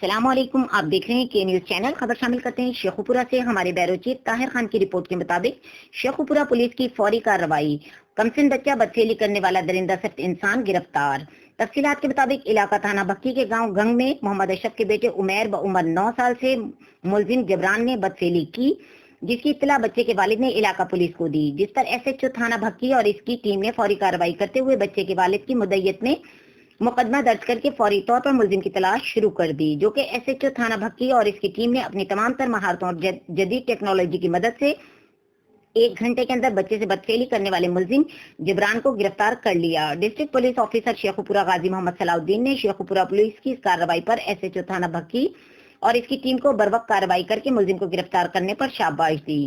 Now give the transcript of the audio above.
السلام علیکم، آپ دیکھ رہے ہیں کے نیوز چینل۔ خبر شامل کرتے ہیں شیخوپورہ سے۔ ہمارے بیرو چیف طاہر خان کی رپورٹ کے مطابق شیخوپورہ پولیس کی فوری کارروائی، کمسن بچہ بدفعلی کرنے والا درندہ صفت انسان گرفتار۔ تفصیلات کے مطابق علاقہ تھانہ بھکی کے گاؤں گنگ میں محمد اشرف کے بیٹے عمیر بعمر 9 سال سے ملزم جبران نے بدفعلی کی، جس کی اطلاع بچے کے والد نے علاقہ پولیس کو دی، جس پر ایس ایچ او تھانہ بھکی اور اس کی ٹیم نے فوری کارروائی کرتے ہوئے بچے کے والد کی مدعیت میں مقدمہ درج کر کے فوری طور پر ملزم کی تلاش شروع کر دی، جو کہ ایس ایچ او تھانہ بھکی اور اس کی ٹیم نے اپنی تمام تر مہارتوں اور جدید ٹیکنالوجی کی مدد سے 1 گھنٹے کے اندر بچے سے بدفعلی کرنے والے ملزم جبران کو گرفتار کر لیا۔ ڈسٹرکٹ پولیس آفیسر شیخوپورہ غازی محمد صلاح الدین نے شیخوپورہ پولیس کی اس کارروائی پر ایس ایچ او تھانہ بھکی اور اس کی ٹیم کو بروقت کارروائی کر کے ملزم کو گرفتار کرنے پر شاباش دی۔